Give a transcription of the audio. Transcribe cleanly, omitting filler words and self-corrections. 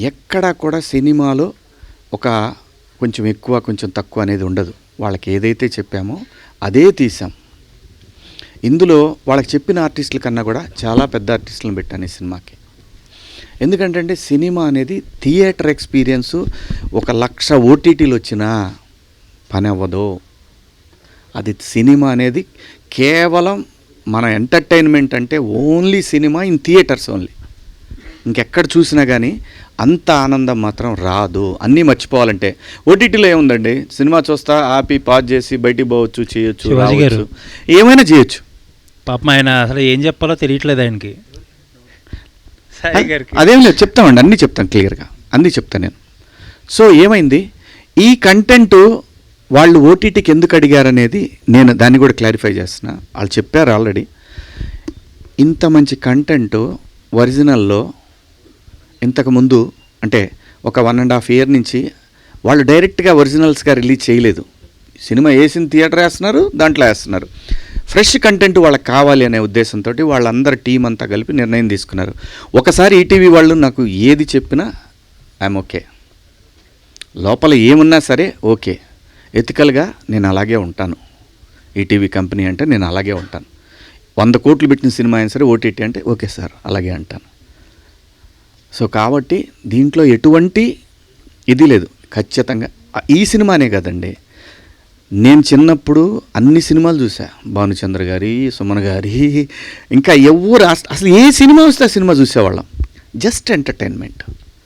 ఎక్కడా కూడా సినిమాలో ఒక కొంచెం ఎక్కువ కొంచెం తక్కువ అనేది ఉండదు. వాళ్ళకి ఏదైతే చెప్పామో అదే తీసాం. ఇందులో వాళ్ళకి చెప్పిన ఆర్టిస్టుల కన్నా కూడా చాలా పెద్ద ఆర్టిస్టులను పెట్టాను ఈ సినిమాకి. ఎందుకంటే సినిమా అనేది థియేటర్ ఎక్స్పీరియన్సు 1,00,000 ఓటీటీలు వచ్చినా పని అవ్వదు. అది సినిమా అనేది కేవలం మన ఎంటర్టైన్మెంట్ అంటే only cinema in theatres only. ఇంకెక్కడ చూసినా కానీ అంత ఆనందం మాత్రం రాదు. అన్నీ మర్చిపోవాలంటే ఓటీటీలో ఏముందండి, సినిమా చూస్తా ఆపి పాజ్ చేసి బయటికి పోవచ్చు, చేయొచ్చు, రావచ్చు, ఏమైనా చేయొచ్చు. పాపం ఆయన అసలు ఏం చెప్పాలో తెలియట్లేదు ఆయనకి. అదేం లేదు, చెప్తామండి, అన్నీ చెప్తాను, క్లియర్గా అన్నీ చెప్తాను నేను. సో ఏమైంది, ఈ కంటెంట్ వాళ్ళు ఓటీటీకి ఎందుకు అడిగారనేది నేను దాన్ని కూడా క్లారిఫై చేస్తున్నా. వాళ్ళు చెప్పారు ఆల్రెడీ. ఇంత మంచి కంటెంట్ ఒరిజినల్లో ఇంతకుముందు అంటే ఒక 1.5 year నుంచి వాళ్ళు డైరెక్ట్గా ఒరిజినల్స్గా రిలీజ్ చేయలేదు. సినిమా వేసిన థియేటర్ వేస్తున్నారు, దాంట్లో వేస్తున్నారు. ఫ్రెష్ కంటెంట్ వాళ్ళకి కావాలి అనే ఉద్దేశంతో వాళ్ళందరూ టీం అంతా కలిపి నిర్ణయం తీసుకున్నారు. ఒకసారి ఈటీవీ వాళ్ళు నాకు ఏది చెప్పినా ఐఎమ్ ఓకే, లోపల ఏమున్నా సరే ఓకే, ఎథికల్గా నేను అలాగే ఉంటాను. ఈటీవీ కంపెనీ అంటే నేను అలాగే ఉంటాను. 100 కోట్లు పెట్టిన సినిమా అయినా సరే ఓటీటీ అంటే ఓకే సార్ అలాగే అంటాను. సో కాబట్టి దీంట్లో ఎటువంటి ఇది లేదు. ఖచ్చితంగా ఈ సినిమానే కదండి, నేను చిన్నప్పుడు అన్ని సినిమాలు చూసా. భానుచంద్ర గారి, సుమన్ గారి, ఇంకా ఎవరు అసలు ఏ సినిమా వస్తే ఆ సినిమా చూసేవాళ్ళం. Just entertainment.